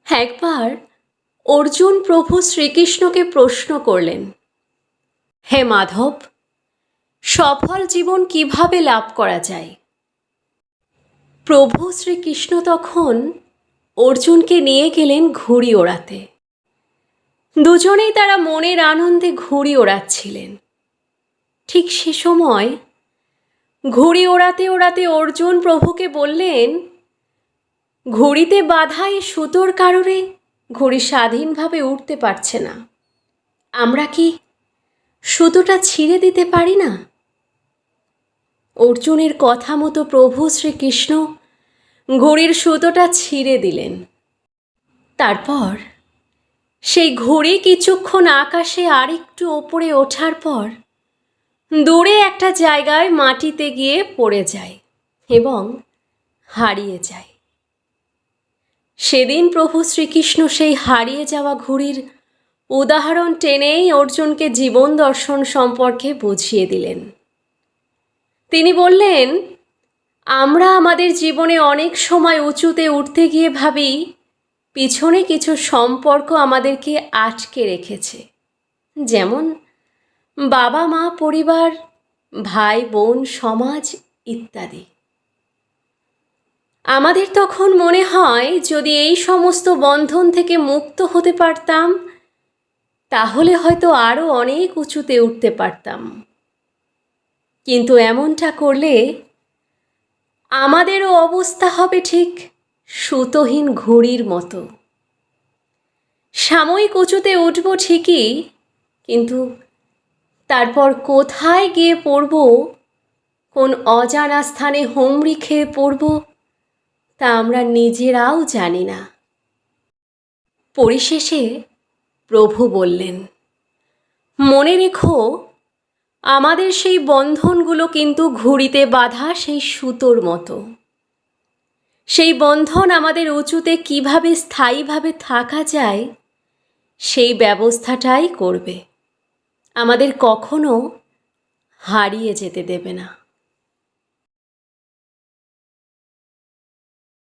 একবার অর্জুন প্রভু শ্রীকৃষ্ণকে প্রশ্ন করলেন, হে মাধব, সফল জীবন কিভাবে লাভ করা যায়? প্রভু শ্রীকৃষ্ণ তখন অর্জুনকে নিয়ে গেলেন ঘুড়ি ওড়াতে। দুজনেই তারা মনের আনন্দে ঘুড়ি ওড়াচ্ছিলেন। ঠিক সে সময় ঘুড়ি ওড়াতে ওড়াতে অর্জুন প্রভুকে বললেন, ঘুড়িতে বাঁধা এই সুতোর কারণে ঘুড়ি স্বাধীনভাবে উঠতে পারছে না। আমরা কি সুতোটা ছিঁড়ে দিতে পারি না? অর্জুনের কথা মতো প্রভু শ্রীকৃষ্ণ ঘুড়ির সুতোটা ছিঁড়ে দিলেন। তারপর সেই ঘুড়ি কিছুক্ষণ আকাশে আরেকটু ওপরে ওঠার পর দূরে একটা জায়গায় মাটিতে গিয়ে পড়ে যায় এবং হারিয়ে যায়। সেদিন প্রভু শ্রীকৃষ্ণ সেই হারিয়ে যাওয়া ঘুড়ির উদাহরণ টেনেই অর্জুনকে জীবন দর্শন সম্পর্কে বুঝিয়ে দিলেন। তিনি বললেন, আমরা আমাদের জীবনে অনেক সময় উঁচুতে উঠতে গিয়ে ভাবি পিছনে কিছু সম্পর্ক আমাদেরকে আটকে রেখেছে, যেমন বাবা মা, পরিবার, ভাই বোন, সমাজ ইত্যাদি। আমাদের তখন মনে হয় যদি এই সমস্ত বন্ধন থেকে মুক্ত হতে পারতাম তাহলে হয়তো আরও অনেক উঁচুতে উঠতে পারতাম। কিন্তু এমনটা করলে আমাদেরও অবস্থা হবে ঠিক সুতোহীন ঘুড়ির মতো। সাময়িক উঁচুতে উঠব ঠিকই, কিন্তু তারপর কোথায় গিয়ে পড়ব, কোন অজানা স্থানে হুমড়ি খেয়ে পড়ব, তা আমরা নিজেরাও জানি না। পরিশেষে প্রভু বললেন, মনে রেখো, আমাদের সেই বন্ধনগুলো কিন্তু ঘুড়িতে বাঁধা সেই সুতোর মতো। সেই বন্ধন আমাদের উঁচুতে কিভাবে স্থায়ীভাবে থাকা যায় সেই ব্যবস্থাটাই করবে, আমাদের কখনো হারিয়ে যেতে দেবে না।